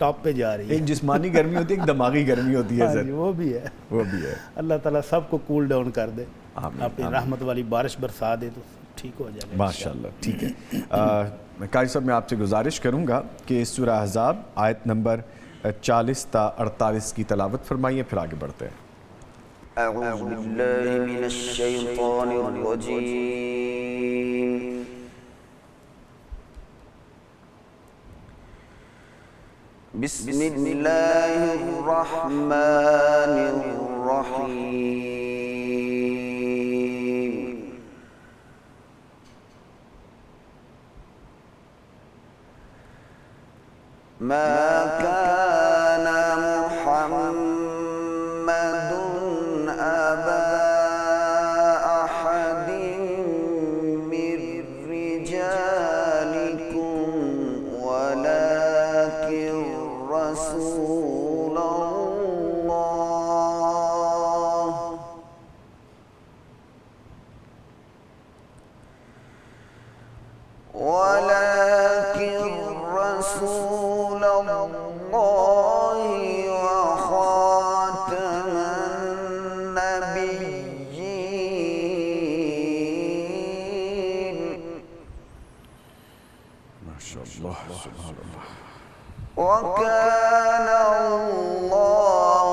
Top پہ جا رہی ہے. ایک جسمانی گرمی ہوتی ہے، ایک دماغی گرمی ہوتی ہے سر. وہ بھی ہے، وہ بھی ہے. اللہ تعالیٰ سب کو کول ڈاؤن کر دے، آمین، اپنی رحمت والی بارش برسا دے تو ٹھیک ہو جائے گا ماشاءاللہ. ٹھیک ہے قاری صاحب، میں آپ سے گزارش کروں گا کہ سورہ احزاب آیت نمبر 40 تا 48 کی تلاوت فرمائیے، پھر آگے بڑھتے ہیں. اعوذ باللہ من الشیطان الرجیم. بسم اللہ الرحمن الرحیم. ما كان محمد أبا أحد من رجالكم ولكن رسول الله وخاتم النبيين. ماشاءاللہ، سبحان اللہ. وكان الله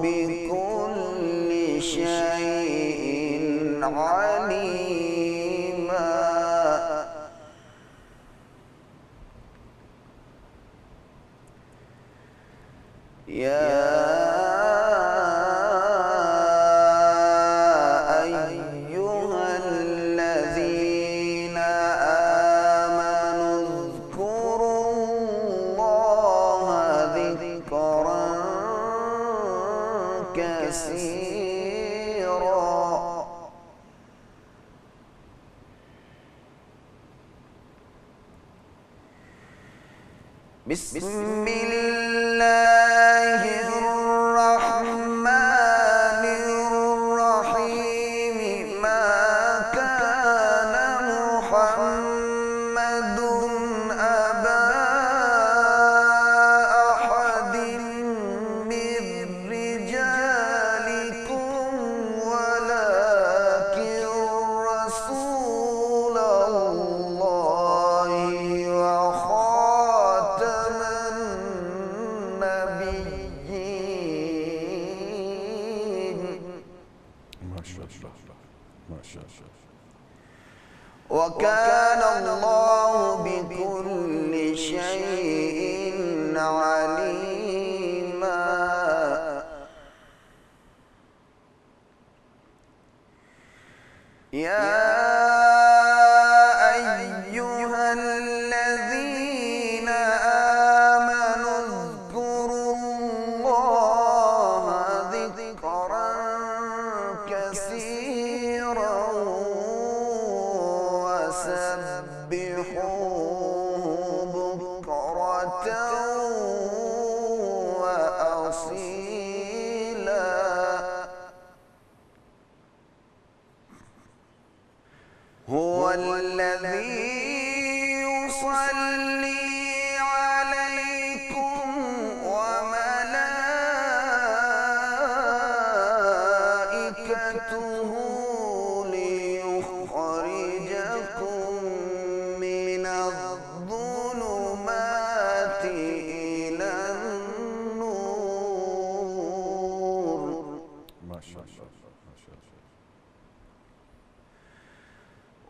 بكل شيء عليما. يا أيها الذين آمنوا اذكروا الله ذكرا كثيرا. بسم الله الرحمن الرحيم. ما كان محمد أبا أحد من رجالكم ولكن رسول الله وخاتم النبيين. ماشاءاللہ، ماشاءاللہ. وكان الله بكل شيء عليما. يا أيها الذين آمنوا اذكروا الله ذكرا كثيرا وسبحوه بكرة وأصيلا. هو الذي يصلي عليكم وملائكته ليخرجكم من الظلمات إلى النور. ماشاءاللہ، ماشاءاللہ.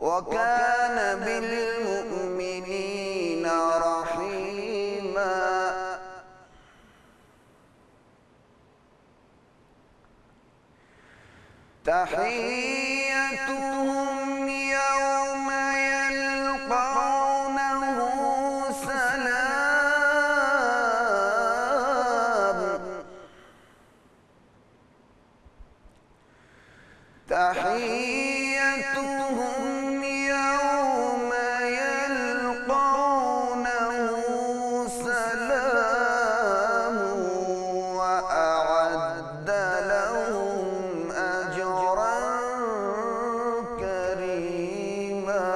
وكان بالمؤمنين رحيما. تحيتهم يوم يلقونه سلام. تحيتهم يوم يلقونه سلام وأعد لهم أجرا كريما.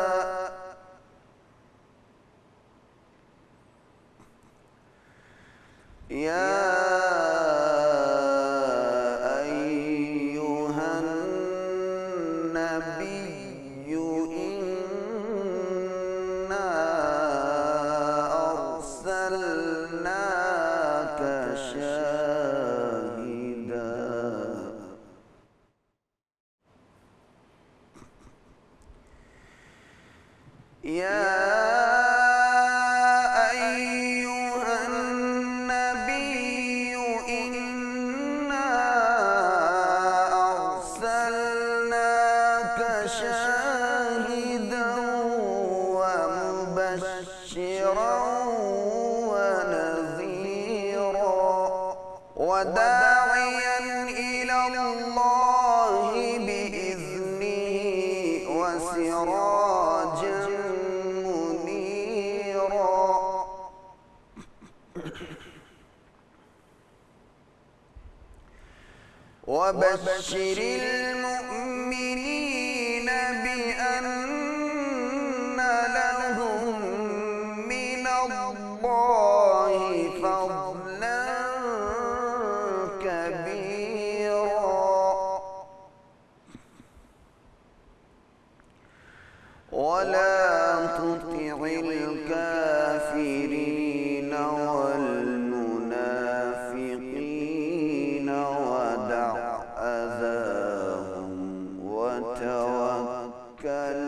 شاهدا يا أيها النبي إنا أرسلناك شاهدا ومبشرا ونذيرا وداعيا إلى الله بإذنه وسراجا منيرا وبشر المؤمنين بأن لهم من الله فضلا كبيرا ولا تطع الكافرين والمنافقين ودع أذاهم وتوكل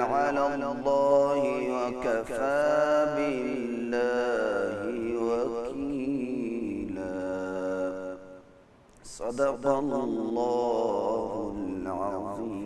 على الله وكفى بالله وكيلا صدق الله العظيم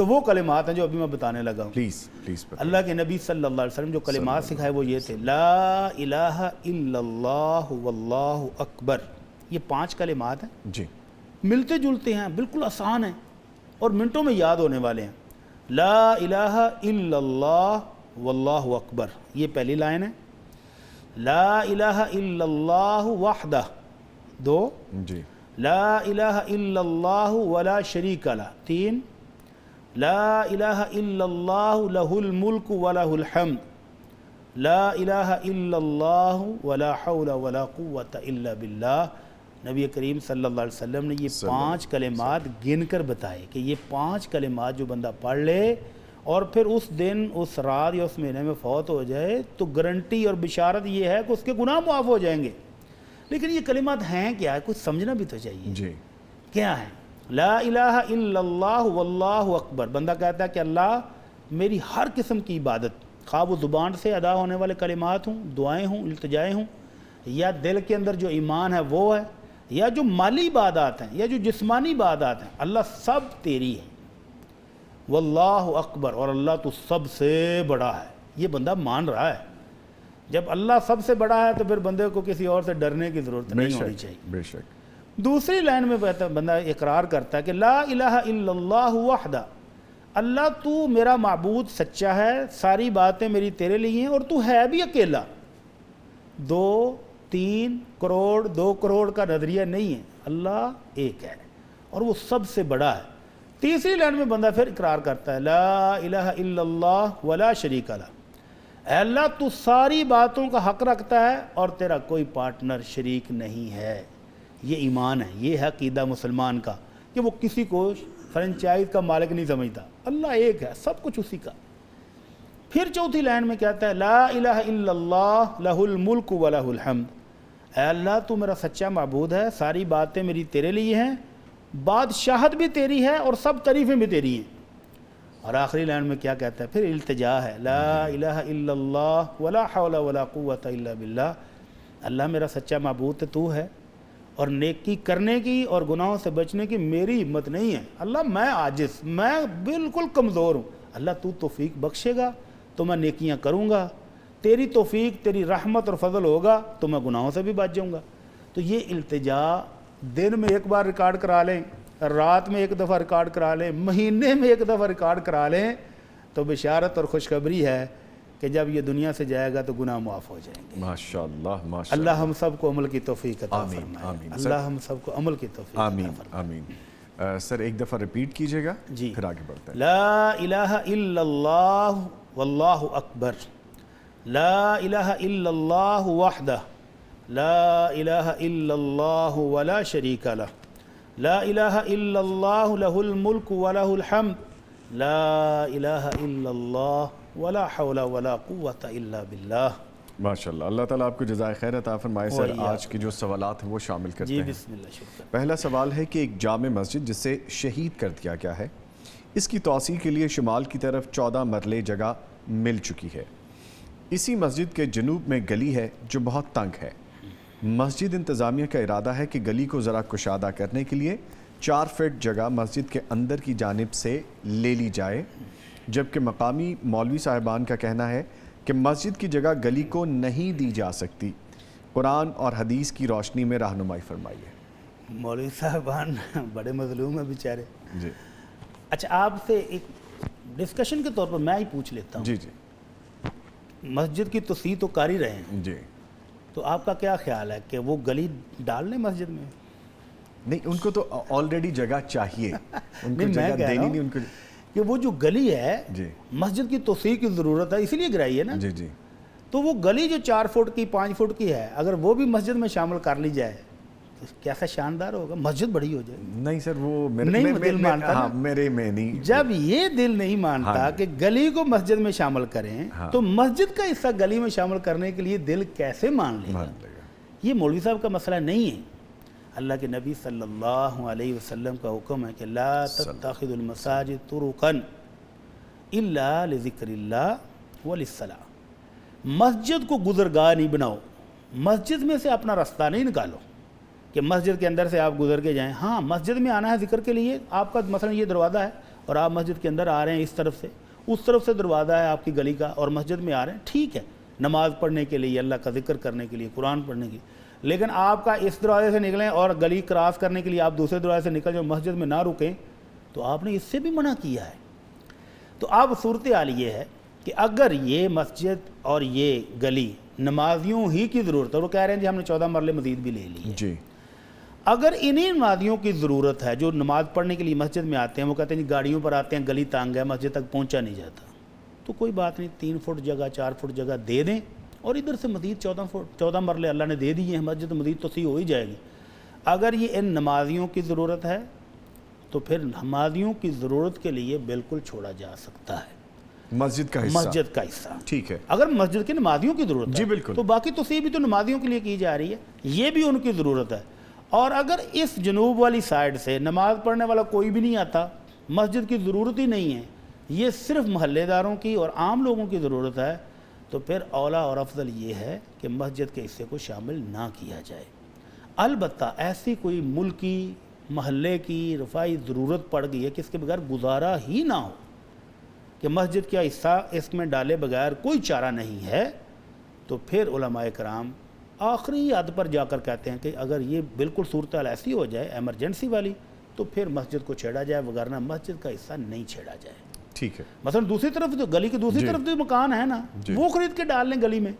تو وہ کلمات ہیں جو ابھی میں بتانے لگا ہوں. Please please. اللہ کے نبی صلی اللہ علیہ وسلم جو کلمات سکھائے وہ یہ تھے: لا الہ الا اللہ واللہ اکبر. یہ 5 کلمات ہیں, جی ملتے جلتے ہیں, بالکل آسان ہیں اور منٹوں میں یاد ہونے والے ہیں. لا الہ الا اللہ واللہ اکبر, یہ پہلی لائن ہے. لا الہ الا اللہ وحدہ, 2. جی. لا الہ الا اللہ ولا شریک لہ, 3. لا الہ الا اللہ لہ الملک ولہ الحمد. لا الہ الا اللہ ولا حول ولا قوۃ الا باللہ. نبی کریم صلی اللہ علیہ وسلم نے یہ 5 کلمات گن کر بتائے کہ یہ 5 کلمات جو بندہ پڑھ لے اور پھر اس دن, اس رات یا اس مہینے میں فوت ہو جائے تو گارنٹی اور بشارت یہ ہے کہ اس کے گناہ معاف ہو جائیں گے. لیکن یہ کلمات ہیں کیا ہے, کچھ سمجھنا بھی تو چاہیے. جی. کیا ہے؟ لا الہ الا اللہ واللہ اکبر. بندہ کہتا ہے کہ اللہ میری ہر قسم کی عبادت, خواہ وہ زبان سے ادا ہونے والے کلمات ہوں, دعائیں ہوں, التجائیں ہوں, یا دل کے اندر جو ایمان ہے وہ ہے, یا جو مالی عبادات ہیں, یا جو جسمانی عبادات ہیں, اللہ سب تیری ہے. واللہ اکبر, اور اللہ تو سب سے بڑا ہے. یہ بندہ مان رہا ہے. جب اللہ سب سے بڑا ہے تو پھر بندے کو کسی اور سے ڈرنے کی ضرورت نہیں ہونی چاہیے. بے شک. دوسری لائن میں بندہ اقرار کرتا ہے کہ لا الہ الا اللہ وحدہ, اللہ تو میرا معبود سچا ہے, ساری باتیں میری تیرے لیے ہیں اور تو ہے بھی اکیلا. 2-3 کروڑ 2 کروڑ کا نظریہ نہیں ہے, اللہ ایک ہے اور وہ سب سے بڑا ہے. تیسری لائن میں بندہ پھر اقرار کرتا ہے لا الہ الا اللہ ولا شریک لہ, اے اللہ تو ساری باتوں کا حق رکھتا ہے اور تیرا کوئی پارٹنر شریک نہیں ہے. یہ ایمان ہے, یہ ہے عقیدہ مسلمان کا کہ وہ کسی کو فرنچائز کا مالک نہیں سمجھتا, اللہ ایک ہے, سب کچھ اسی کا. پھر چوتھی لائن میں کہتا ہے لا الہ الا اللہ لہ الملک ولہ الحمد, اے اللہ تو میرا سچا معبود ہے, ساری باتیں میری تیرے لیے ہیں, بادشاہت بھی تیری ہے اور سب تعریفیں بھی تیری ہیں. اور آخری لائن میں کیا کہتا ہے, پھر التجا ہے لا الہ الا اللہ ولا حول ولا قوۃ الا باللہ, اللہ میرا سچا معبود تو ہے اور نیکی کرنے کی اور گناہوں سے بچنے کی میری ہمت نہیں ہے. اللہ میں عاجز, میں بالکل کمزور ہوں, اللہ تو توفیق بخشے گا تو میں نیکیاں کروں گا, تیری توفیق تیری رحمت اور فضل ہوگا تو میں گناہوں سے بھی بچ جاؤں گا. تو یہ التجا دن میں ایک بار ریکارڈ کرا لیں, رات میں ایک دفعہ ریکارڈ کرا لیں, مہینے میں ایک دفعہ ریکارڈ کرا لیں تو بشارت اور خوشخبری ہے کہ جب یہ دنیا سے جائے گا تو گناہ معاف ہو جائیں گے. ماشاءاللہ ماشاءاللہ. اللہ ہم سب کو عمل کی توفیق عطا فرمائے. آمین. اللہ ہم سب کو عمل کی توفیق عطا آمین فرمائے. آمین. سر ایک دفعہ ریپیٹ کیجئے گا, جی, پھر آگے بڑھتے ہیں. لا الہ الا اللہ واللہ اکبر. لا الہ الا اللہ وحدہ, لا الہ الا اللہ ولا شریک لہ, لا الہ الا اللہ لہ الملک ولہ الحمد, لا الہ الا اللہ ولا حول ولا قوۃ الا باللہ. ماشاءاللہ. اللہ تعالیٰ آپ کو جزائے خیر عطا فرمائے. سر آج کے جو سوالات ہیں وہ شامل کرتے ہیں. جی بسم اللہ. شکر. پہلا سوال ہے کہ ایک جامع مسجد جسے شہید کر دیا گیا ہے, اس کی توسیع کے لیے شمال کی طرف 14 مرلے جگہ مل چکی ہے. اسی مسجد کے جنوب میں گلی ہے جو بہت تنگ ہے. مسجد انتظامیہ کا ارادہ ہے کہ گلی کو ذرا کشادہ کرنے کے لیے 4 فٹ جگہ مسجد کے اندر کی جانب سے لے لی جائے, جبکہ مقامی مولوی صاحبان کا کہنا ہے کہ مسجد کی جگہ گلی کو نہیں دی جا سکتی. قرآن اور حدیث کی روشنی میں رہنمائی فرمائیے. مولوی صاحبان بڑے مظلوم ہیں بیچارے. جی. اچھا, آپ سے ایک ڈسکشن کے طور پر میں ہی پوچھ لیتا ہوں. جی جی. مسجد کی توسیع تو کر ہی رہے ہیں, جی. تو آپ کا کیا خیال ہے کہ وہ گلی ڈال لیں مسجد میں؟ نہیں, ان کو تو آلریڈی جگہ چاہیے, ان کو جگہ دینی نہیں. ان کو کہ وہ جو گلی ہے جی مسجد کی توسیع کی ضرورت ہے, اسی لیے گرائی ہے نا. جی جی. تو وہ گلی جو 4 فٹ کی 5 فٹ کی ہے, اگر وہ بھی مسجد میں شامل کر لی جائے تو کیسا شاندار ہوگا, مسجد بڑی ہو جائے. نہیں سر, وہ دل مانتا نا. میرے میں نہیں. جب یہ دل نہیں مانتا کہ گلی کو مسجد میں شامل کریں تو مسجد کا حصہ گلی میں شامل کرنے کے لیے دل کیسے مان لے گا؟ یہ مولوی صاحب کا مسئلہ نہیں ہے. اللہ کے نبی صلی اللہ علیہ وسلم کا حکم ہے کہ لا تتخذوا المساجد طرقا الا لذکر اللہ وللصلاۃ. مسجد کو گزرگاہ نہیں بناؤ, مسجد میں سے اپنا راستہ نہیں نکالو کہ مسجد کے اندر سے آپ گزر کے جائیں. ہاں, مسجد میں آنا ہے ذکر کے لیے, آپ کا مثلا یہ دروازہ ہے اور آپ مسجد کے اندر آ رہے ہیں اس طرف سے دروازہ ہے آپ کی گلی کا اور مسجد میں آ رہے ہیں، ٹھیک ہے، نماز پڑھنے کے لیے، اللہ کا ذکر کرنے کے لیے، قرآن پڑھنے کے لیے، لیکن آپ کا اس دروازے سے نکلیں اور گلی کراس کرنے کے لیے آپ دوسرے دروازے سے نکل جائیں، مسجد میں نہ رکیں، تو آپ نے اس سے بھی منع کیا ہے۔ تو اب صورتحال یہ ہے کہ اگر یہ مسجد اور یہ گلی نمازیوں ہی کی ضرورت ہے، وہ کہہ رہے ہیں جی ہم نے 14 مرلے مزید بھی لے لیے، جی اگر انہیں نمازیوں کی ضرورت ہے جو نماز پڑھنے کے لیے مسجد میں آتے ہیں، وہ کہتے ہیں جی گاڑیوں پر آتے ہیں، گلی تانگ ہے، مسجد تک پہنچا نہیں جاتا، تو کوئی بات نہیں، 3 فٹ جگہ 4 فٹ جگہ دے دیں اور ادھر سے مزید 14 مرلے اللہ نے دے دیے ہیں، مسجد مزید تو صحیح ہو ہی جائے گی۔ اگر یہ ان نمازیوں کی ضرورت ہے تو پھر نمازیوں کی ضرورت کے لیے بالکل چھوڑا جا سکتا ہے مسجد کا حصہ، مسجد کا حصہ، ٹھیک ہے، اگر مسجد کے نمازیوں کی ضرورت جی ہے بالکل، تو باقی توسیع بھی تو نمازیوں کے لیے کی جا رہی ہے، یہ بھی ان کی ضرورت ہے۔ اور اگر اس جنوب والی سائڈ سے نماز پڑھنے والا کوئی بھی نہیں آتا، مسجد کی ضرورت ہی نہیں ہے، یہ صرف محلے داروں کی اور عام لوگوں کی ضرورت ہے، تو پھر اولا اور افضل یہ ہے کہ مسجد کے حصے کو شامل نہ کیا جائے۔ البتہ ایسی کوئی ملکی محلے کی رفاعی ضرورت پڑ گئی ہے کہ اس کے بغیر گزارا ہی نہ ہو، کہ مسجد کا حصہ اس میں ڈالے بغیر کوئی چارہ نہیں ہے، تو پھر علماء کرام آخری حد پر جا کر کہتے ہیں کہ اگر یہ بالکل صورتحال ایسی ہو جائے ایمرجنسی والی، تو پھر مسجد کو چھیڑا جائے، وگرنہ مسجد کا حصہ نہیں چھیڑا جائے۔ ٹھیک ہے، مثلا دوسری طرف جو گلی کی دوسری طرف جو مکان ہے نا، وہ خرید کے ڈال لیں گلی میں،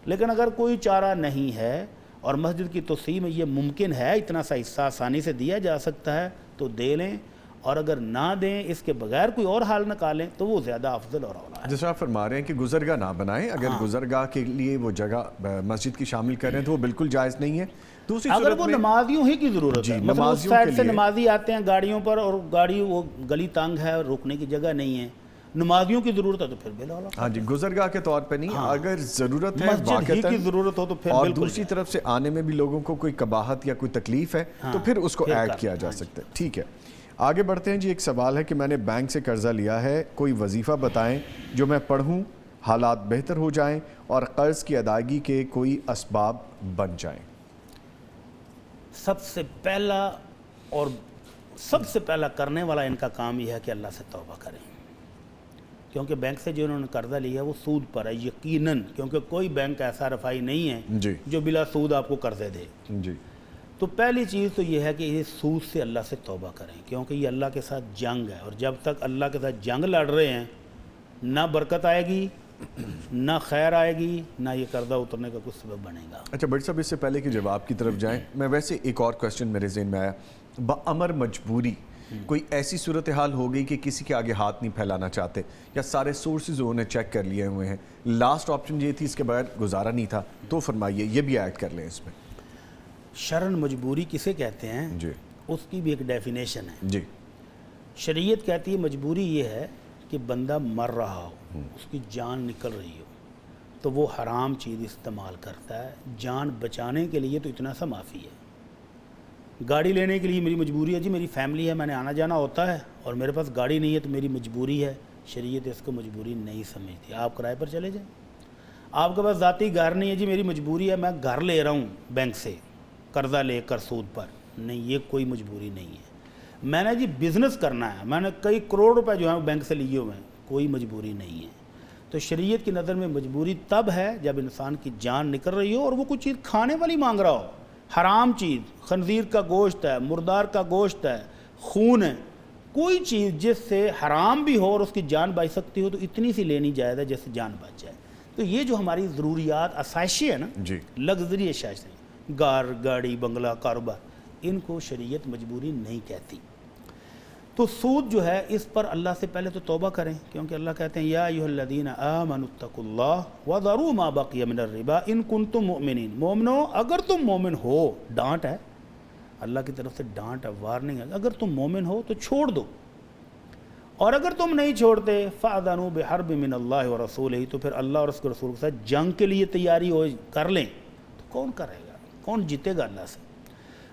لیکن اگر کوئی چارہ نہیں ہے اور مسجد کی توسیع میں یہ ممکن ہے، اتنا سا حصہ آسانی سے دیا جا سکتا ہے تو دے لیں، اور اگر نہ دیں، اس کے بغیر کوئی اور حال نکالیں، تو وہ زیادہ افضل اور اولا ہے۔ جیسے آپ فرما رہے ہیں کہ گزرگاہ نہ بنائیں، اگر گزرگاہ کے لیے وہ جگہ مسجد کی شامل کریں تو وہ بالکل جائز نہیں ہے۔ دوسری اگر وہ نمازیوں ہی کی ضرورت ہے، مثلا اس سائڈ سے نمازی آتے ہیں گاڑیوں پر اور گاڑی وہ گلی تنگ ہے، رکنے کی جگہ نہیں ہے، نمازیوں کی ضرورت ہے تو پھر بلا اولا، ہاں جی، گزرگاہ کے طور پہ نہیں، اگر ضرورت ہے مسجد ہی کی ضرورت ہو تو پھر اور بالکل دوسری طرف سے آنے میں بھی لوگوں کو کوئی قباحت یا کوئی تکلیف ہے تو پھر اس کو ایڈ کیا جا سکتا ہے۔ ٹھیک ہے، آگے بڑھتے ہیں جی۔ ایک سوال ہے کہ میں نے بینک سے قرضہ لیا ہے، کوئی وظیفہ بتائیں جو میں پڑھوں، حالات بہتر ہو جائیں اور قرض کی ادائیگی کے کوئی اسباب بن جائیں۔ سب سے پہلا کرنے والا ان کا کام یہ ہے کہ اللہ سے توبہ کریں، کیونکہ بینک سے جو انہوں نے قرضہ لیا ہے وہ سود پر ہے یقیناً، کیونکہ کوئی بینک ایسا رفائی نہیں ہے جو بلا سود آپ کو قرضے دے۔ جی، تو پہلی چیز تو یہ ہے کہ یہ سود سے اللہ سے توبہ کریں، کیونکہ یہ اللہ کے ساتھ جنگ ہے، اور جب تک اللہ کے ساتھ جنگ لڑ رہے ہیں نہ برکت آئے گی، نہ خیر آئے گی، نہ یہ قرضہ اترنے کا کچھ سبب بنے گا۔ اچھا بٹ صاحب، اس سے پہلے کہ جواب کی طرف جائیں، میں ویسے ایک اور کوسچن میرے ذہن میں آیا، بامر مجبوری کوئی ایسی صورتحال ہو گئی کہ کسی کے آگے ہاتھ نہیں پھیلانا چاہتے، یا سارے سورسز انہوں نے چیک کر لیے ہوئے ہیں، لاسٹ آپشن یہ تھی، اس کے بغیر گزارا نہیں تھا، تو فرمائیے یہ بھی ایڈ کر لیں اس میں۔ شرعاً مجبوری کسے کہتے ہیں؟ جی، اس کی بھی ایک ڈیفینیشن ہے۔ جی، شریعت کہتی ہے مجبوری یہ ہے کہ بندہ مر رہا ہو، اس کی جان نکل رہی ہو، تو وہ حرام چیز استعمال کرتا ہے، جان بچانے کے لیے تو اتنا سا معافی ہے۔ گاڑی لینے کے لیے میری مجبوری ہے، جی میری فیملی ہے، میں نے آنا جانا ہوتا ہے اور میرے پاس گاڑی نہیں ہے تو میری مجبوری ہے، شریعت اس کو مجبوری نہیں سمجھتی، آپ کرائے پر چلے جائیں۔ آپ کے پاس ذاتی گھر نہیں ہے، جی میری مجبوری ہے، میں گھر لے رہا ہوں بینک سے قرضہ لے کر سود پر، نہیں، یہ کوئی مجبوری نہیں ہے۔ میں نے جی بزنس کرنا ہے، میں نے کئی کروڑ روپے جو ہیں بینک سے لیے ہوئے ہیں، کوئی مجبوری نہیں ہے۔ تو شریعت کی نظر میں مجبوری تب ہے جب انسان کی جان نکل رہی ہو اور وہ کوئی چیز کھانے والی مانگ رہا ہو، حرام چیز، خنزیر کا گوشت ہے، مردار کا گوشت ہے، خون ہے، کوئی چیز جس سے حرام بھی ہو اور اس کی جان بچ سکتی ہو، تو اتنی سی لینی جائز ہے جس سے جان بچ جائے۔ تو یہ جو ہماری ضروریات اسائشی ہے نا، لگژری اشیاء، گاڑی، بنگلہ، کاروبار، ان کو شریعت مجبوری نہیں کہتی۔ تو سود جو ہے اس پر اللہ سے پہلے تو توبہ کریں، کیونکہ اللہ کہتے ہیں یا ایھا الذین آمنوا اتقوا اللہ وذروا ما بقی من الربا ان کنتم مؤمنین، مومنو اگر تم مومن ہو، ڈانٹ ہے اللہ کی طرف سے، ڈانٹ ہے، وارننگ ہے، اگر تم مومن ہو تو چھوڑ دو، اور اگر تم نہیں چھوڑتے فاذنوا بحرب من اللہ ورسولہ، تو پھر اللہ اور اس کے رسول کے ساتھ جنگ کے لیے تیاری کر لیں۔ تو کون کرے گا، کون جیتے گا اللہ سے؟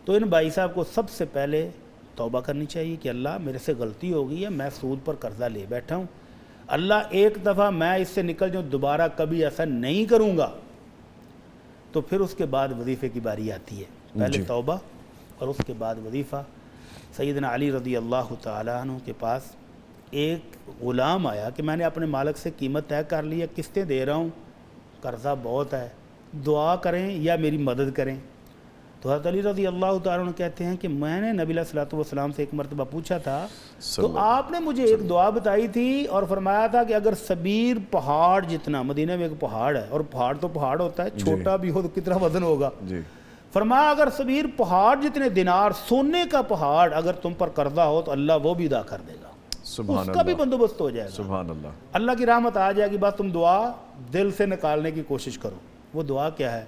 تو ان بھائی صاحب کو سب سے پہلے توبہ کرنی چاہیے کہ اللہ میرے سے غلطی ہو گئی ہے، میں سود پر قرضہ لے بیٹھا ہوں، اللہ ایک دفعہ میں اس سے نکل جاؤں، دوبارہ کبھی ایسا نہیں کروں گا۔ تو پھر اس کے بعد وظیفے کی باری آتی ہے، پہلے توبہ اور اس کے بعد وظیفہ۔ سیدنا علی رضی اللہ تعالیٰ عنہ کے پاس ایک غلام آیا کہ میں نے اپنے مالک سے قیمت طے کر لی ہے، قسطیں دے رہا ہوں، قرضہ بہت ہے، دعا کریں یا میری مدد کریں۔ تو حضرت علی رضی اللہ تعالیٰ عنہ کہتے ہیں کہ میں نے نبی علیہ الصلوۃ والسلام سے ایک مرتبہ پوچھا تھا تو آپ نے مجھے ایک دعا بتائی تھی اور فرمایا تھا کہ اگر سبیر پہاڑ جتنا، مدینہ میں ایک پہاڑ ہے اور پہاڑ تو پہاڑ ہوتا ہے، چھوٹا بھی ہو تو کتنا وزن ہوگا، فرمایا اگر سبیر پہاڑ جتنے دینار، سونے کا پہاڑ اگر تم پر قرضہ ہو تو اللہ وہ بھی ادا کر دے گا، اس کا بھی بندوبست ہو جائے گا، سبحان اللہ، اللہ کی رحمت آ جائے گی، بس تم دعا دل سے نکالنے کی کوشش کرو۔ وہ دعا کیا ہے؟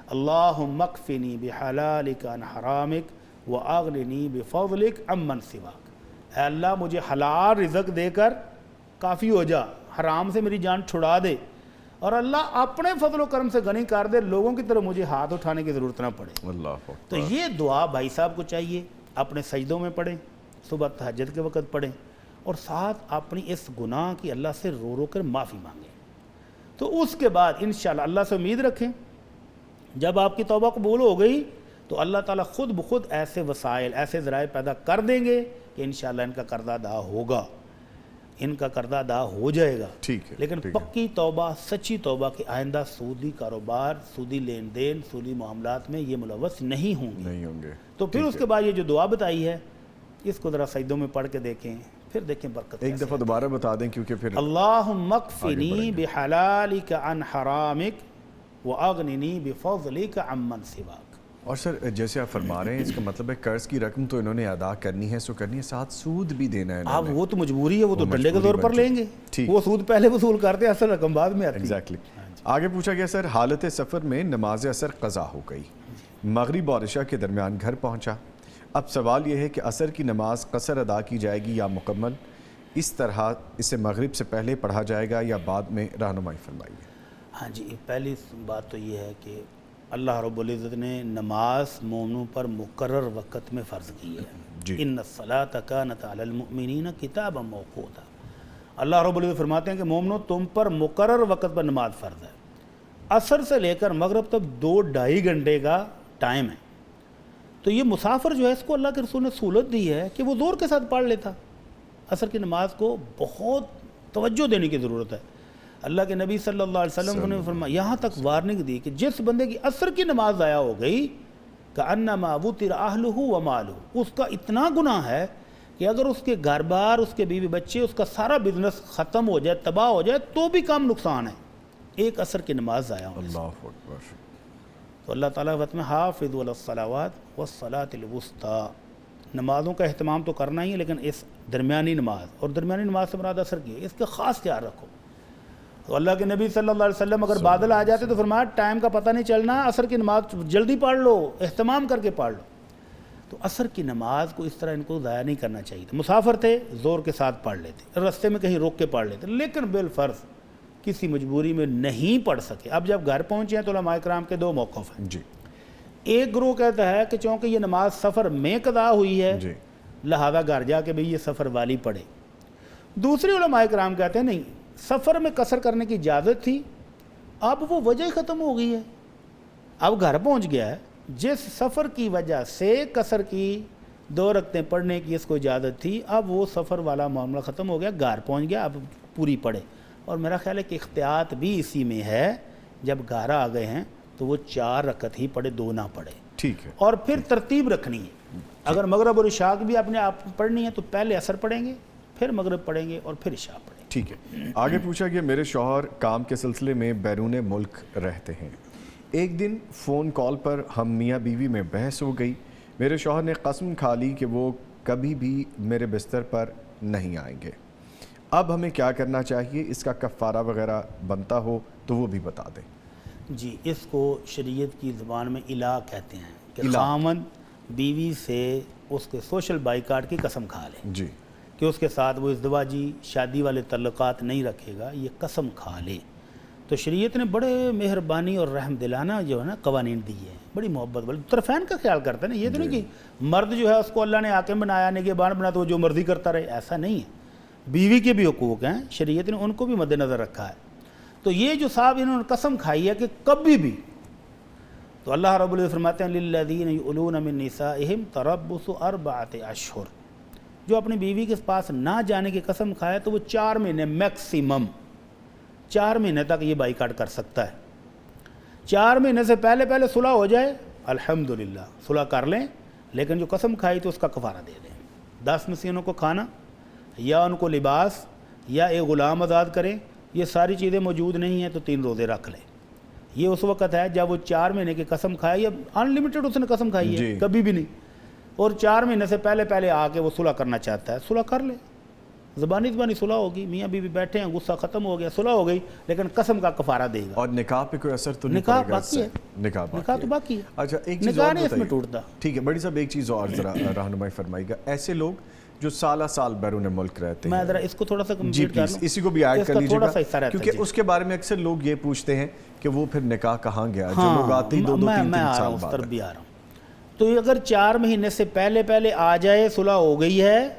اللہم اکفنی بحلالک عن حرامک واغننی بفضلک عمن سواک، اے اللہ مجھے حلال رزق دے کر کافی ہو جا، حرام سے میری جان چھڑا دے، اور اللہ اپنے فضل و کرم سے غنی کر دے، لوگوں کی طرف مجھے ہاتھ اٹھانے کی ضرورت نہ پڑے۔ اللہ تو یہ دعا بھائی صاحب کو چاہیے اپنے سجدوں میں پڑھیں، صبح تہجد کے وقت پڑھیں، اور ساتھ اپنی اس گناہ کی اللہ سے رو رو کر معافی مانگیں۔ تو اس کے بعد انشاءاللہ اللہ سے امید رکھیں، جب آپ کی توبہ قبول ہو گئی تو اللہ تعالیٰ خود بخود ایسے وسائل، ایسے ذرائع پیدا کر دیں گے کہ انشاءاللہ ان کا قرضہ ادا ہوگا، ان کا قرضہ ادا ہو جائے گا۔ ٹھیک ہے، لیکن پکی توبہ، سچی توبہ کہ آئندہ سودی کاروبار، سودی لین دین، سودی معاملات میں یہ ملوث نہیں ہوں گے۔ تو پھر اس کے بعد یہ جو دعا بتائی ہے اس کو ذرا سجدوں میں پڑھ کے دیکھیں، پھر دیکھیں برکت۔ ایک دفعہ دوبارہ بتا دیں کیونکہ پھر اللہم اکفنی بحلالک عن حرامک وَأَغْنِنِي بِفَضْلِكَ عَمَّنْ سِوَاكَ۔ اور سر جیسے آپ فرما رہے ہیں اس کا مطلب ہے قرض کی رقم تو انہوں نے ادا کرنی ہے، سو کرنی ہے، ساتھ سود بھی دینا ہے اب وہ تو مجبوری ہے، وہ تو ڈنڈے کے زور پر لیں گے، وہ سود پہلے وصول کرتے ہیں، اصل رقم بعد میں آتی ہے۔ ایگزیکٹلی۔ آگے پوچھا گیا سر، حالت سفر میں نماز عصر قضا ہو گئی، مغرب اور عشاء کے درمیان گھر پہنچا، اب سوال یہ ہے کہ عصر کی نماز قصر ادا کی جائے گی یا مکمل، اس طرح اسے مغرب سے پہلے پڑھا جائے گا یا بعد میں، رہنمائی فرمائیے۔ ہاں جی، پہلی بات تو یہ ہے کہ اللہ رب العزت نے نماز مومنوں پر مقرر وقت میں فرض کی ہے، ان الصلاۃ کانت علی المؤمنین کتابا موقوتا۔ اللہ رب العزت فرماتے ہیں کہ مومنوں تم پر مقرر وقت پر نماز فرض ہے، عصر سے لے کر مغرب تک 2-2.5 گھنٹے کا ٹائم ہے۔ تو یہ مسافر جو ہے اس کو اللہ کے رسول نے سہولت دی ہے کہ وہ زور کے ساتھ پڑھ لیتا، عصر کی نماز کو بہت توجہ دینے کی ضرورت ہے۔ اللہ کے نبی صلی اللہ علیہ وسلم نے فرمایا، یہاں تک وارننگ دی کہ جس بندے کی عصر کی نماز ضائع ہو گئی کأنما وطر اہلہ ومالہ، اس کا اتنا گناہ ہے کہ اگر اس کے گھر بار، اس کے بیوی بچے، اس کا سارا بزنس ختم ہو جائے، تباہ ہو جائے تو بھی کم نقصان ہے ایک عصر کی نماز ضائع ہونے سے۔ اللہ اکبر۔ تو اللہ تعالیٰ کے وقت میں حافظوا علی الصلوات والصلاۃ الوسطیٰ، نمازوں کا اہتمام تو کرنا ہی ہے، لیکن اس درمیانی نماز، اور درمیانی نماز سے مراد عصر کی ہے، اس کا خاص خیال رکھو۔ تو اللہ کے نبی صلی اللہ علیہ وسلم اگر بادل آ جاتے تو فرمایا ٹائم کا پتہ نہیں چلنا، عصر کی نماز جلدی پڑھ لو، اہتمام کر کے پڑھ لو۔ تو عصر کی نماز کو اس طرح ان کو ضائع نہیں کرنا چاہیے تھا۔ مسافر تھے زور کے ساتھ پڑھ لیتے، رستے میں کہیں روک کے پڑھ لیتے، لیکن بالفرض کسی مجبوری میں نہیں پڑھ سکے۔ اب جب گھر پہنچے ہیں تو علماء کرام کے 2 موقف ہیں۔ جی، ایک گروہ کہتا ہے کہ چونکہ یہ نماز سفر میں قضا ہوئی ہے لہذا گھر جا کے بھی یہ سفر والی پڑھے۔ دوسری علماء کرام کہتے ہیں نہیں، سفر میں قصر کرنے کی اجازت تھی، اب وہ وجہ ہی ختم ہو گئی ہے، اب گھر پہنچ گیا ہے، جس سفر کی وجہ سے قصر کی 2 رکعتیں پڑھنے کی اس کو اجازت تھی، اب وہ سفر والا معاملہ ختم ہو گیا، گھر پہنچ گیا، اب پوری پڑھے۔ اور میرا خیال ہے کہ احتیاط بھی اسی میں ہے، جب گھر آ گئے ہیں تو وہ 4 رکعت ہی پڑھے، 2 نہ پڑھے، ٹھیک ہے۔ اور پھر ترتیب رکھنی ہے، اگر مغرب اور عشاء بھی اپنے آپ پڑھنی ہے تو پہلے عصر پڑھیں گے، پھر مغرب پڑھیں گے، اور پھر عشاء پڑھیں گے۔ ٹھیک ہے۔ آگے پوچھا کہ میرے شوہر کام کے سلسلے میں بیرون ملک رہتے ہیں، ایک دن فون کال پر ہم میاں بیوی میں بحث ہو گئی، میرے شوہر نے قسم کھا لی کہ وہ کبھی بھی میرے بستر پر نہیں آئیں گے، اب ہمیں کیا کرنا چاہیے؟ اس کا کفارہ وغیرہ بنتا ہو تو وہ بھی بتا دیں۔ جی، اس کو شریعت کی زبان میں الا کہتے ہیں کہ خامن بیوی سے اس کے سوشل بائیکاٹ کی قسم کھا لے، جی، کہ اس کے ساتھ وہ ازدواجی شادی والے تعلقات نہیں رکھے گا، یہ قسم کھا لے۔ تو شریعت نے بڑے مہربانی اور رحم دلانہ جو ہے نا قوانین دی ہیں، بڑی محبت والی، طرفین کا خیال کرتے ہیں نا، یہ تو نہیں کہ مرد جو ہے اس کو اللہ نے حاکم بنایا، نگہبان بنا تو وہ جو مرضی کرتا رہے، ایسا نہیں ہے۔ بیوی کے بھی حقوق ہیں، شریعت نے ان کو بھی مد نظر رکھا ہے۔ تو یہ جو صاحب انہوں نے قسم کھائی ہے کہ کبھی بھی، تو اللہ رب العزت فرماتے ہیں للذین یؤلون من نسائہم تربص 4 اشہر، جو اپنی بیوی کے پاس نہ جانے کی قسم کھائے تو وہ 4 مہینے میکسیمم 4 مہینے تک یہ بائیکاٹ کر سکتا ہے. 4 مہینے سے پہلے صلح ہو جائے الحمدللہ صلح کر لیں, لیکن جو قسم کھائی تو اس کا کفارہ دے دیں. 10 مسکینوں کو کھانا یا ان کو لباس یا ایک غلام آزاد کریں. یہ ساری چیزیں موجود نہیں ہیں تو 3 روزے رکھ لیں. یہ اس وقت ہے جب وہ 4 مہینے کی قسم کھائے, یا انلمیٹڈ اس نے قسم کھائی ہے کبھی بھی نہیں, اور 4 مہینے سے پہلے آ کے وہ صلح کرنا چاہتا ہے, صلح کر لے. زبانی صلح ہوگی, میاں بیوی بیٹھے ہیں, غصہ ختم ہو گیا, صلح ہو گئی, لیکن قسم کا کفارہ دے گا. اور نکاح پہ کوئی اثر تو نہیں نکاح پڑے گا؟ باقی ہے, نکاح تو باقی ہے. اچھا ایک چیز نکاح اور نہیں اس میں بتائیے. ٹوٹتا. ٹھیک ہے بڑی صاحب, ایک چیز اور ذرا رہنمائی فرمائے گا. ایسے لوگ جو سال بیرون ملک رہتے ہیں, میں ذرا اس کو تھوڑا سا جی کمپلیٹ کر پلیز لوں, اسی کو بھی ایڈ کر لیجیے گا, کیونکہ جی. اس کے بارے میں اکثر لوگ یہ پوچھتے ہیں کہ وہ پھر نکاح کہاں گیا, جو لوگ آتے ہی 2-3 سال بعد. طرف بھی آ رہا ہوں. تو اگر 4 مہینے سے پہلے آ جائے, صلح ہو گئی ہے,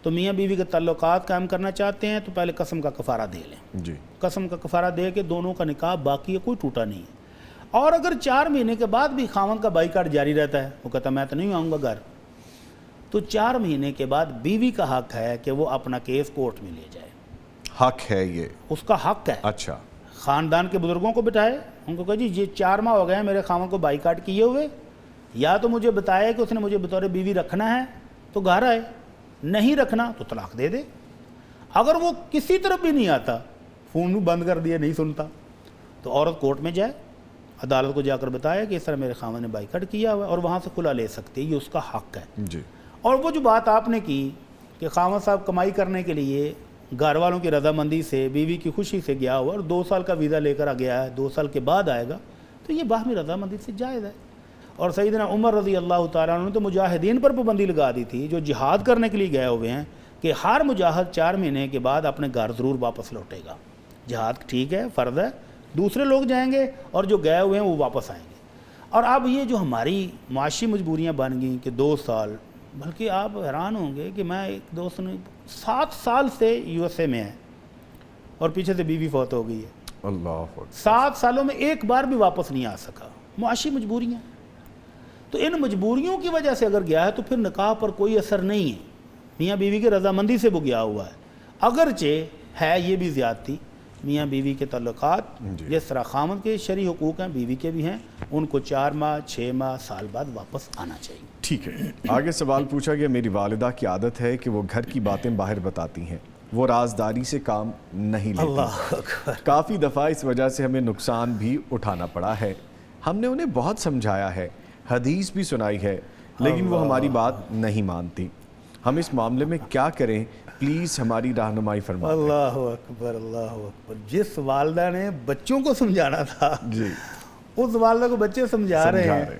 تو میاں بیوی کے تعلقات قائم کرنا چاہتے ہیں تو پہلے قسم کا کفارہ دے لیں. جی قسم کا کفارہ دے کے دونوں کا نکاح باقی ہے, کوئی ٹوٹا نہیں ہے. اور اگر 4 مہینے کے بعد بھی خاوند کا بائیکاٹ جاری رہتا ہے, وہ کہتا میں تو نہیں آؤں گا گھر, تو 4 مہینے کے بعد بیوی کا حق ہے کہ وہ اپنا کیس کورٹ میں لے جائے. حق ہے یہ, اس کا حق ہے. اچھا خاندان کے بزرگوں کو بٹھائے, ان کو کہا جی یہ 4 ماہ ہو گئے ہیں میرے خاوند کو بائیکاٹ کیے ہوئے, یا تو مجھے بتایا کہ اس نے مجھے بطور بیوی رکھنا ہے تو گھر آئے, نہیں رکھنا تو طلاق دے دے. اگر وہ کسی طرف بھی نہیں آتا, فون بھی بند کر دیا, نہیں سنتا, تو عورت کورٹ میں جائے, عدالت کو جا کر بتایا کہ اس طرح میرے خاوند نے بائیکاٹ کیا ہوا ہے, اور وہاں سے کھلا لے سکتے, یہ اس کا حق ہے. جی. اور وہ جو بات آپ نے کی کہ خاوند صاحب کمائی کرنے کے لیے گھر والوں کی رضامندی سے, بیوی کی خوشی سے گیا ہوا اور 2 سال کا ویزا لے کر گیا ہے, 2 سال کے بعد آئے گا, تو یہ باہمی رضامندی سے جائز ہے. اور سیدنا عمر رضی اللہ تعالیٰ عنہ نے تو مجاہدین پر پابندی لگا دی تھی جو جہاد کرنے کے لیے گئے ہوئے ہیں, کہ ہر مجاہد 4 مہینے کے بعد اپنے گھر ضرور واپس لوٹے گا. جہاد ٹھیک ہے, فرض ہے, دوسرے لوگ جائیں گے اور جو گئے ہوئے ہیں وہ واپس آئیں گے. اور اب یہ جو ہماری معاشی مجبوریاں بن گئیں کہ 2 سال, بلکہ آپ حیران ہوں گے کہ میں ایک دوست نے 7 سال سے USA میں ہے اور پیچھے سے بیوی فوت ہو گئی ہے. اللہ 7 سالوں میں ایک بار بھی واپس نہیں آ سکا. معاشی مجبوریاں, تو ان مجبوریوں کی وجہ سے اگر گیا ہے تو پھر نکاح پر کوئی اثر نہیں ہے, میاں بیوی کی رضامندی سے وہ گیا ہوا ہے. اگرچہ ہے یہ بھی زیادتی, میاں بیوی کے تعلقات جس طرح خاوند کے شرعی حقوق ہیں بیوی کے بھی ہیں, ان کو 4 ماہ 6 ماہ سال بعد واپس آنا چاہیے. ٹھیک ہے. آگے سوال پوچھا گیا, میری والدہ کی عادت ہے کہ وہ گھر کی باتیں باہر بتاتی ہیں, وہ رازداری سے کام نہیں لیتی. اللہ اکبر. کافی دفعہ اس وجہ سے ہمیں نقصان بھی اٹھانا پڑا ہے. ہم نے انہیں بہت سمجھایا ہے, حدیث بھی سنائی ہے, لیکن وہ ہماری بات نہیں مانتی. ہم اس معاملے میں کیا کریں, پلیز ہماری رہنمائی فرمائیں. اللہ اکبر, اللہ اکبر. جس والدہ نے بچوں کو سمجھانا تھا, جی, اس والدہ کو بچے سمجھا رہے ہیں,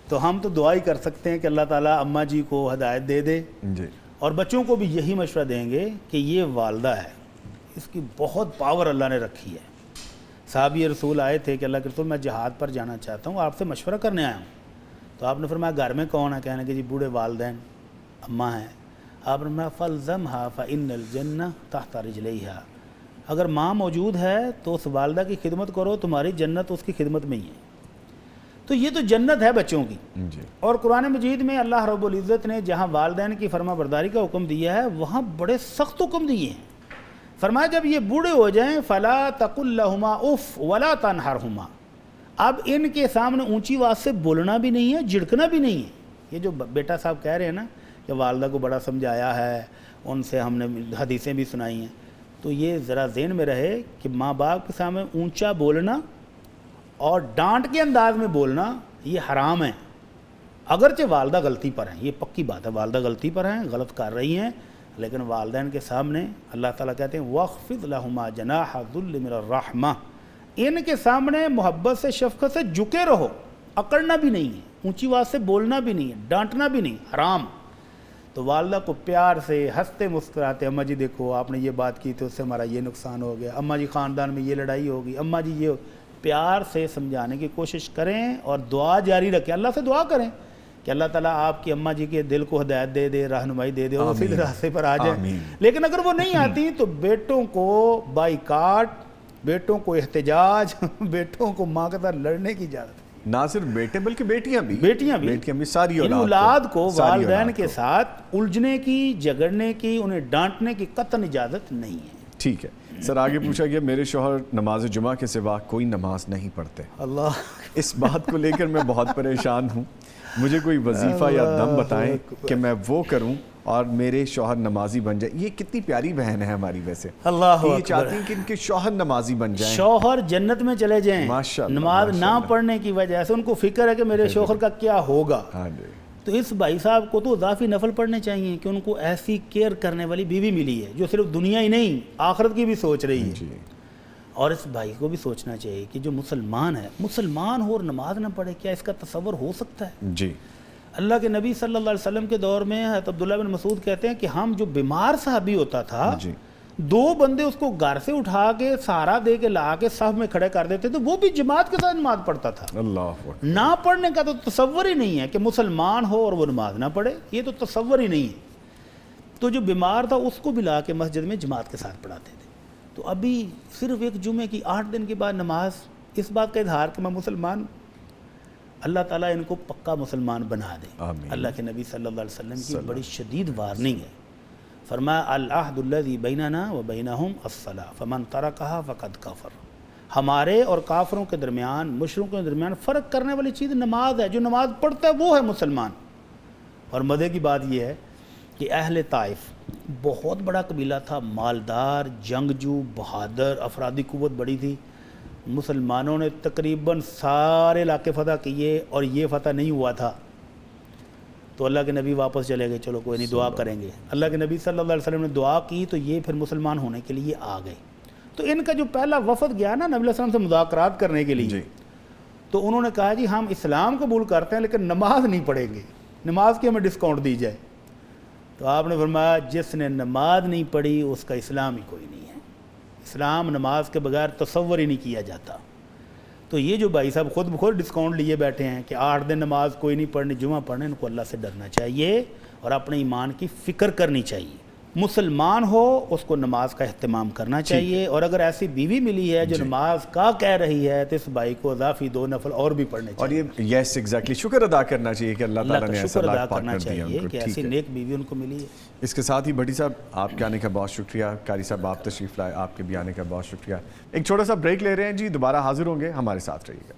تو ہم تو دعا ہی کر سکتے ہیں کہ اللہ تعالیٰ اماں جی کو ہدایت دے دے. جی. اور بچوں کو بھی یہی مشورہ دیں گے کہ یہ والدہ ہے, اس کی بہت پاور اللہ نے رکھی ہے. صحابی رسول آئے تھے کہ اللہ کے رسول میں جہاد پر جانا چاہتا ہوں, آپ سے مشورہ کرنے آیا ہوں. تو آپ نے فرمایا گھر میں کون ہے؟ کہنے کہ جی بوڑھے والدین اماں ہیں. آپ نے فرمایا فَالْزَمْهَا فَإِنَّ الْجَنَّةَ تَحْتَ رِجْلَيْهَا, اگر ماں موجود ہے تو اس والدہ کی خدمت کرو, تمہاری جنت اس کی خدمت میں ہی ہے. تو یہ تو جنت ہے بچوں کی. اور قرآن مجید میں اللہ رب العزت نے جہاں والدین کی فرما برداری کا حکم دیا ہے وہاں بڑے سخت حکم دیے ہیں. فرمایا جب یہ بوڑھے ہو جائیں فَلَا تَقُلْ لَهُمَا اُفْ وَلَا تَنْهَرْهُمَا, اب ان کے سامنے اونچی آواز سے بولنا بھی نہیں ہے, جھڑکنا بھی نہیں ہے. یہ جو بیٹا صاحب کہہ رہے ہیں نا کہ والدہ کو بڑا سمجھایا ہے, ان سے ہم نے حدیثیں بھی سنائی ہیں, تو یہ ذرا ذہن میں رہے کہ ماں باپ کے سامنے اونچا بولنا اور ڈانٹ کے انداز میں بولنا یہ حرام ہے. اگرچہ والدہ غلطی پر ہیں, یہ پکی بات ہے, والدہ غلطی پر ہیں, غلط کر رہی ہیں, لیکن والدین کے سامنے اللہ تعالیٰ کہتے ہیں وَاخْفِضْ لَهُمَا جَنَاحَ الذُّلِّ مِنَ الرَّحْمَةِ, ان کے سامنے محبت سے شفقت سے جھکے رہو, اکڑنا بھی نہیں ہے, اونچی آواز سے بولنا بھی نہیں ہے, ڈانٹنا بھی نہیں, حرام. تو والدہ کو پیار سے ہنستے مسکراتے, اماں جی دیکھو آپ نے یہ بات کی تو اس سے ہمارا یہ نقصان ہو گیا, اماں جی خاندان میں یہ لڑائی ہوگی, اماں جی یہ, پیار سے سمجھانے کی کوشش کریں اور دعا جاری رکھیں. اللہ سے دعا کریں کہ اللہ تعالیٰ آپ کی اماں جی کے دل کو ہدایت دے دے, رہنمائی دے دے, اور اسی راستے پر آ جائیں. لیکن اگر وہ نہیں آتی تو بیٹوں کو بائیکاٹ, بیٹوں کو احتجاج, بیٹوں کو ماں کے ساتھ لڑنے کی اجازت ہے. نہ صرف بیٹے بلکہ بیٹیاں بھی ساری ان اولاد کو ساری والدین اولاد کے کو۔ ساتھ الجھنے کی، جھگڑنے کی، انہیں ڈانٹنے کی قطعاً اجازت نہیں ہے۔ ٹھیک ہے سر، آگے پوچھا گیا میرے شوہر نماز جمعہ کے سوا کوئی نماز نہیں پڑھتے، اللہ اس بات کو لے کر میں بہت پریشان ہوں، مجھے کوئی وظیفہ یا دم بتائیں کہ میں وہ کروں اور میرے شوہر نمازی بن جائے۔ یہ کتنی پیاری بہن ہے ہماری، ویسے اللہ یہ چاہتی ہیں کہ ان کے شوہر نمازی بن جائیں، شوہر جنت میں چلے جائیں ماشاءاللہ، نماز نہ ماشاءاللہ۔ پڑھنے کی وجہ سے، ان کو فکر ہے کہ میرے شوہر کا کیا ہوگا۔ ہاں جی، تو اس بھائی صاحب کو تو اضافی نفل پڑھنے چاہیے کہ ان کو ایسی کیئر کرنے والی بیوی ملی ہے جو صرف دنیا ہی نہیں آخرت کی بھی سوچ رہی ہے۔ جی اور اس بھائی کو بھی سوچنا چاہیے کہ جو مسلمان ہے، مسلمان ہو اور نماز نہ پڑھے، کیا اس کا تصور ہو سکتا ہے؟ جی اللہ کے نبی صلی اللہ علیہ وسلم کے دور میں حضرت عبداللہ بن مسعود کہتے ہیں کہ ہم جو بیمار صحابی ہوتا تھا، جی 2 بندے اس کو گھر سے اٹھا کے سہارا دے کے لا کے صف میں کھڑے کر دیتے، تو وہ بھی جماعت کے ساتھ نماز پڑھتا تھا۔ اللہ اکبر۔ نہ پڑھنے کا تو تصور ہی نہیں ہے کہ مسلمان ہو اور وہ نماز نہ پڑھے، یہ تو تصور ہی نہیں ہے۔ تو جو بیمار تھا اس کو بھی لا کے مسجد میں جماعت کے ساتھ پڑھاتے تھے۔ تو ابھی صرف ایک جمعے کی 8 دن کے بعد نماز، اس بات کا اظہار کہ میں مسلمان ہوں۔ اللہ تعالیٰ ان کو پکا مسلمان بنا دے۔ آمین۔ اللہ کے نبی صلی اللہ علیہ وسلم کی بڑی شدید وارننگ ہے، فرمایا العہد الذی بیننا و بینہم الصلاۃ فمن ترکہا فقد کفر۔ ہمارے اور کافروں کے درمیان، مشرکوں کے درمیان فرق کرنے والی چیز نماز ہے، جو نماز پڑھتا ہے وہ ہے مسلمان۔ اور مزے کی بات یہ ہے کہ اہل طائف بہت بڑا قبیلہ تھا، مالدار، جنگجو، بہادر، افرادی قوت بڑی تھی۔ مسلمانوں نے تقریباً سارے علاقے فتح کیے اور یہ فتح نہیں ہوا تھا۔ تو اللہ کے نبی واپس چلے گئے، چلو کوئی نہیں، دعا کریں گے۔ اللہ کے نبی صلی اللہ علیہ وسلم نے دعا کی تو یہ پھر مسلمان ہونے کے لیے آ گئے۔ تو ان کا جو پہلا وفد گیا نا نبی علیہ السلام سے مذاکرات کرنے کے لیے، تو انہوں نے کہا جی ہم اسلام قبول کرتے ہیں لیکن نماز نہیں پڑھیں گے، نماز کی ہمیں ڈسکاؤنٹ دی جائے۔ تو آپ نے فرمایا جس نے نماز نہیں پڑھی اس کا اسلام ہی کوئی نہیں ہے، اسلام نماز کے بغیر تصور ہی نہیں کیا جاتا۔ تو یہ جو بھائی صاحب خود بخود ڈسکاؤنٹ لیے بیٹھے ہیں کہ 8 دن نماز کوئی نہیں پڑھنی، جمعہ پڑھنے، ان کو اللہ سے ڈرنا چاہیے اور اپنے ایمان کی فکر کرنی چاہیے۔ مسلمان ہو اس کو نماز کا اہتمام کرنا چاہیے، اور اگر ایسی بیوی ملی ہے جو نماز کا کہہ رہی ہے تو اس بھائی کو اضافی 2 نفل اور بھی پڑھنے چاہیے، اور یہ یس ایگزیکٹلی شکر ادا کرنا چاہیے کہ اللہ تعالیٰ نے کا ایسا شکر ادا لاکھ کرنا پارٹنر دیا ان چاہیے کو۔ کہ ایسی نیک بیوی ان کو ملی ہے۔ اس کے ساتھ ہی بھٹی صاحب آپ کے آنے کا بہت شکریہ، قاری صاحب آپ تشریف لائے، آپ کے بھی آنے کا بہت شکریہ۔ ایک چھوٹا سا بریک لے رہے ہیں جی، دوبارہ حاضر ہوں گے، ہمارے ساتھ رہیے گا۔